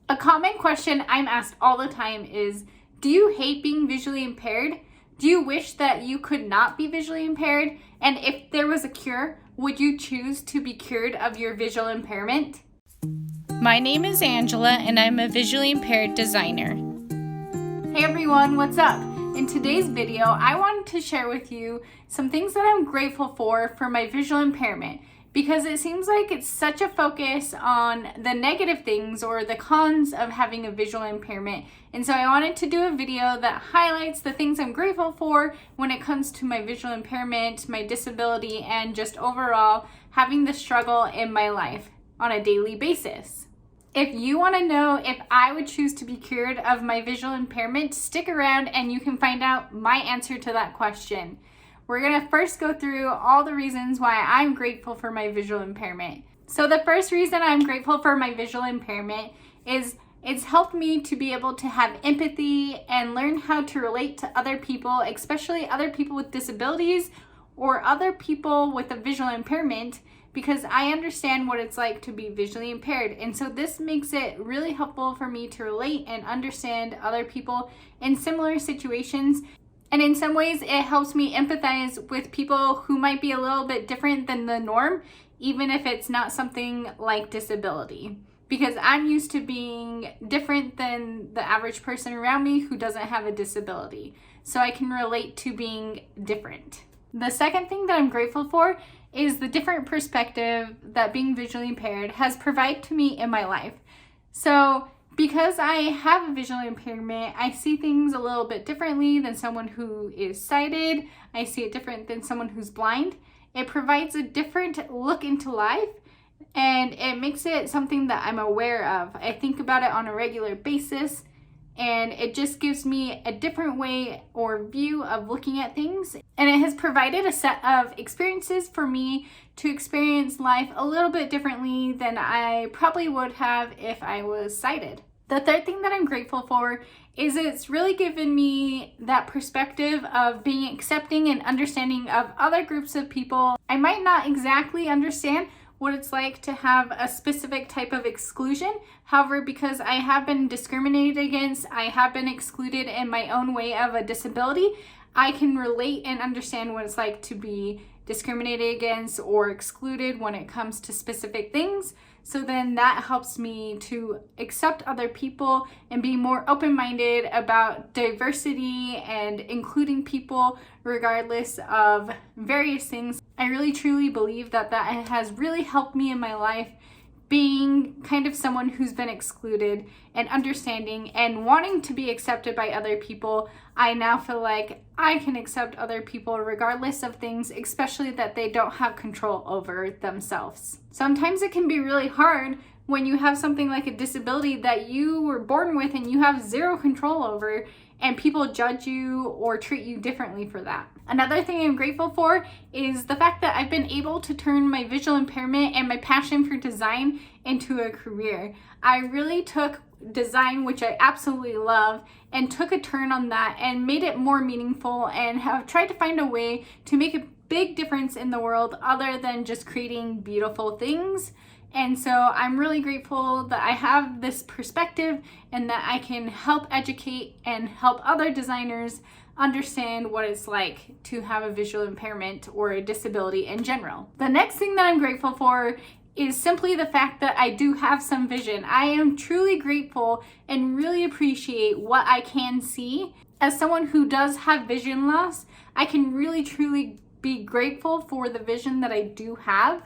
A common question I'm asked all the time is, do you hate being visually impaired? Do you wish that you could not be visually impaired? And if there was a cure, would you choose to be cured of your visual impairment? My name is Angela and I'm a visually impaired designer. Hey everyone, what's up? In today's video, I wanted to share with you some things that I'm grateful for my visual impairment, because it seems like it's such a focus on the negative things or the cons of having a visual impairment. And so I wanted to do a video that highlights the things I'm grateful for when it comes to my visual impairment, my disability, and just overall having the struggle in my life on a daily basis. If you want to know if I would choose to be cured of my visual impairment, stick around and you can find out my answer to that question. We're going to first go through all the reasons why I'm grateful for my visual impairment. So the first reason I'm grateful for my visual impairment is it's helped me to be able to have empathy and learn how to relate to other people, especially other people with disabilities or other people with a visual impairment, because I understand what it's like to be visually impaired. And so this makes it really helpful for me to relate and understand other people in similar situations. And in some ways, it helps me empathize with people who might be a little bit different than the norm, even if it's not something like disability. Because I'm used to being different than the average person around me who doesn't have a disability. So I can relate to being different. The second thing that I'm grateful for is the different perspective that being visually impaired has provided to me in my life. So because I have a visual impairment, I see things a little bit differently than someone who is sighted. I see it different than someone who's blind. It provides a different look into life, and it makes it something that I'm aware of. I think about it on a regular basis, and it just gives me a different way or view of looking at things. And it has provided a set of experiences for me to experience life a little bit differently than I probably would have if I was sighted. The third thing that I'm grateful for is it's really given me that perspective of being accepting and understanding of other groups of people. I might not exactly understand what it's like to have a specific type of exclusion. However, because I have been discriminated against, I have been excluded in my own way of a disability, I can relate and understand what it's like to be discriminated against or excluded when it comes to specific things. So then that helps me to accept other people and be more open-minded about diversity and including people regardless of various things. I really truly believe that has really helped me in my life, being kind of someone who's been excluded and understanding and wanting to be accepted by other people. I now feel like I can accept other people regardless of things, especially that they don't have control over themselves. Sometimes it can be really hard when you have something like a disability that you were born with and you have zero control over, and people judge you or treat you differently for that. Another thing I'm grateful for is the fact that I've been able to turn my visual impairment and my passion for design into a career. I really took design, which I absolutely love, and took a turn on that and made it more meaningful and have tried to find a way to make a big difference in the world other than just creating beautiful things. And so I'm really grateful that I have this perspective and that I can help educate and help other designers understand what it's like to have a visual impairment or a disability in general. The next thing that I'm grateful for is simply the fact that I do have some vision. I am truly grateful and really appreciate what I can see. As someone who does have vision loss, I can really truly be grateful for the vision that I do have,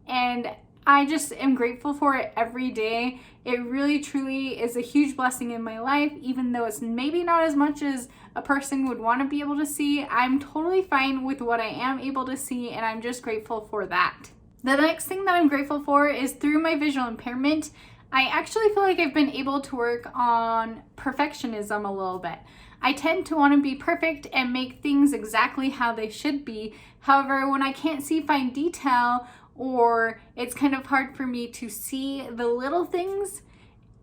and I just am grateful for it every day. It really truly is a huge blessing in my life, even though it's maybe not as much as a person would want to be able to see. I'm totally fine with what I am able to see, and I'm just grateful for that. The next thing that I'm grateful for is through my visual impairment, I actually feel like I've been able to work on perfectionism a little bit. I tend to want to be perfect and make things exactly how they should be. However, when I can't see fine detail, or it's kind of hard for me to see the little things,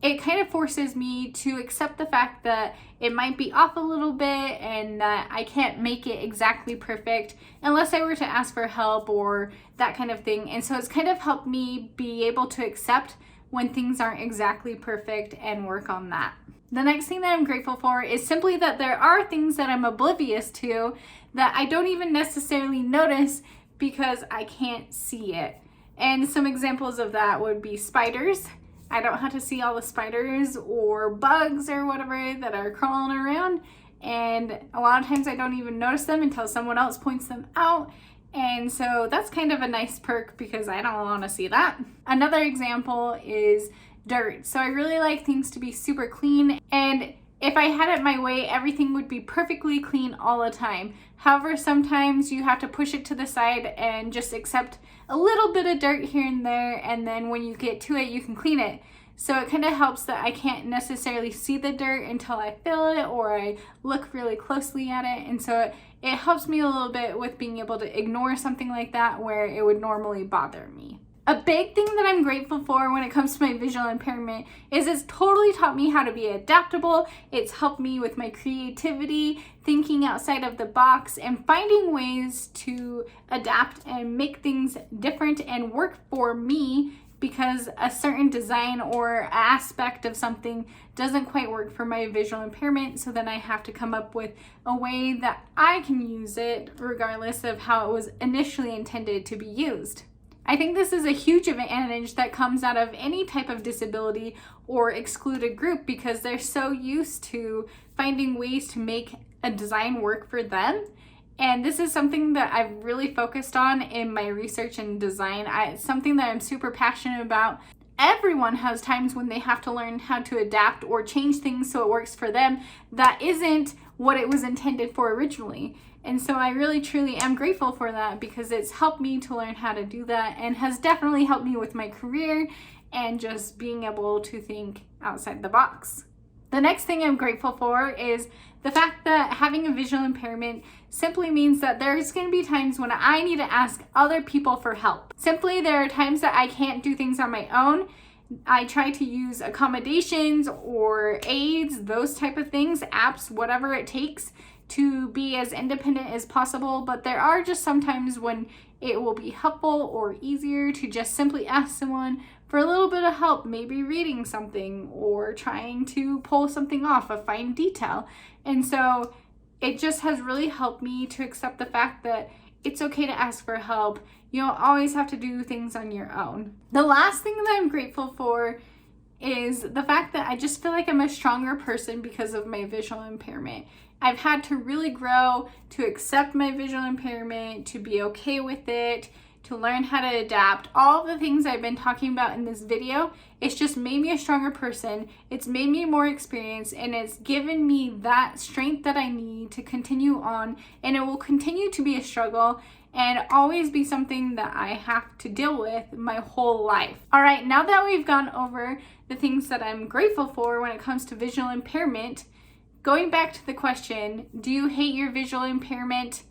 it kind of forces me to accept the fact that it might be off a little bit and that I can't make it exactly perfect unless I were to ask for help or that kind of thing. And so it's kind of helped me be able to accept when things aren't exactly perfect and work on that. The next thing that I'm grateful for is simply that there are things that I'm oblivious to that I don't even necessarily notice because I can't see it. And some examples of that would be spiders. I don't have to see all the spiders or bugs or whatever that are crawling around. And a lot of times I don't even notice them until someone else points them out. And so that's kind of a nice perk because I don't want to see that. Another example is dirt. So I really like things to be super clean, and if I had it my way, everything would be perfectly clean all the time. However, sometimes you have to push it to the side and just accept a little bit of dirt here and there, and then when you get to it, you can clean it. So it kind of helps that I can't necessarily see the dirt until I feel it or I look really closely at it, and so it helps me a little bit with being able to ignore something like that where it would normally bother me. A big thing that I'm grateful for when it comes to my visual impairment is it's totally taught me how to be adaptable. It's helped me with my creativity, thinking outside of the box, and finding ways to adapt and make things different and work for me because a certain design or aspect of something doesn't quite work for my visual impairment. So then I have to come up with a way that I can use it regardless of how it was initially intended to be used. I think this is a huge advantage that comes out of any type of disability or excluded group because they're so used to finding ways to make a design work for them. And this is something that I've really focused on in my research and design. It's something that I'm super passionate about. Everyone has times when they have to learn how to adapt or change things so it works for them that isn't what it was intended for originally. And so I really truly am grateful for that because it's helped me to learn how to do that and has definitely helped me with my career and just being able to think outside the box. The next thing I'm grateful for is the fact that having a visual impairment simply means that there's going to be times when I need to ask other people for help. Simply, there are times that I can't do things on my own. I try to use accommodations or aids, those type of things, apps, whatever it takes to be as independent as possible, but there are just sometimes when it will be helpful or easier to just simply ask someone for a little bit of help, maybe reading something or trying to pull something off, a fine detail. And so it just has really helped me to accept the fact that it's okay to ask for help. You don't always have to do things on your own. The last thing that I'm grateful for is the fact that I just feel like I'm a stronger person because of my visual impairment. I've had to really grow to accept my visual impairment, to be okay with it, to learn how to adapt. All the things I've been talking about in this video, it's just made me a stronger person. It's made me more experienced, and it's given me that strength that I need to continue on, and it will continue to be a struggle and always be something that I have to deal with my whole life. All right, now that we've gone over the things that I'm grateful for when it comes to visual impairment, going back to the question, do you hate your visual impairment?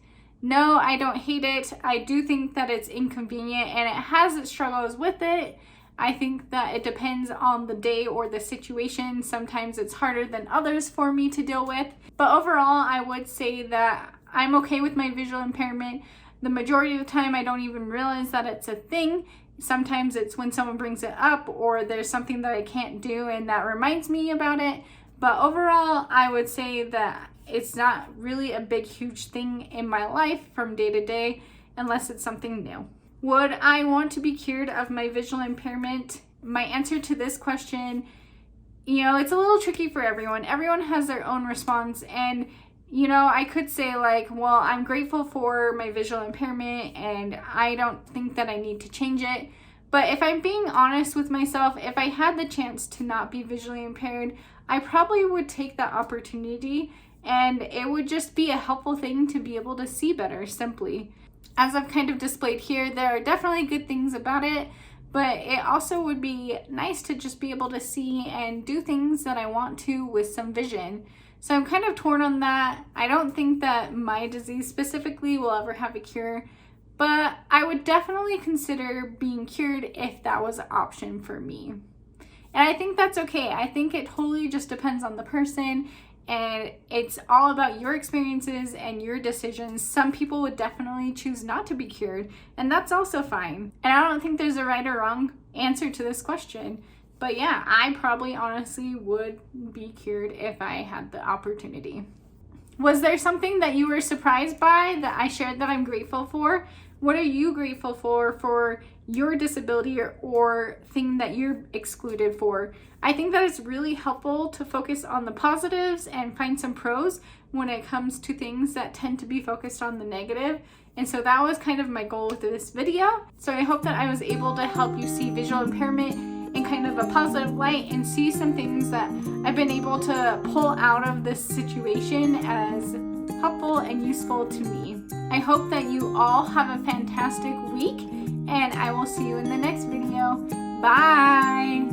No, I don't hate it. I do think that it's inconvenient and it has its struggles with it. I think that it depends on the day or the situation. Sometimes it's harder than others for me to deal with. But overall, I would say that I'm okay with my visual impairment. The majority of the time, I don't even realize that it's a thing. Sometimes it's when someone brings it up or there's something that I can't do and that reminds me about it. But overall, I would say that it's not really a big, huge thing in my life from day to day unless it's something new. Would I want to be cured of my visual impairment? My answer to this question, it's a little tricky for everyone. Everyone has their own response, and I could say well, I'm grateful for my visual impairment and I don't think that I need to change it. But if I'm being honest with myself, if I had the chance to not be visually impaired, I probably would take that opportunity, and it would just be a helpful thing to be able to see better, simply. As I've kind of displayed here, there are definitely good things about it, but it also would be nice to just be able to see and do things that I want to with some vision. So I'm kind of torn on that. I don't think that my disease specifically will ever have a cure, but I would definitely consider being cured if that was an option for me. And I think that's okay. I think it totally just depends on the person, and it's all about your experiences and your decisions. Some people would definitely choose not to be cured, and that's also fine. And I don't think there's a right or wrong answer to this question. But yeah, I probably honestly would be cured if I had the opportunity. Was there something that you were surprised by that I shared that I'm grateful for? What are you grateful for your disability or thing that you're excluded for? I think that it's really helpful to focus on the positives and find some pros when it comes to things that tend to be focused on the negative. And so that was kind of my goal with this video. So I hope that I was able to help you see visual impairment in kind of a positive light and see some things that I've been able to pull out of this situation as helpful and useful to me. I hope that you all have a fantastic week, and I will see you in the next video. Bye!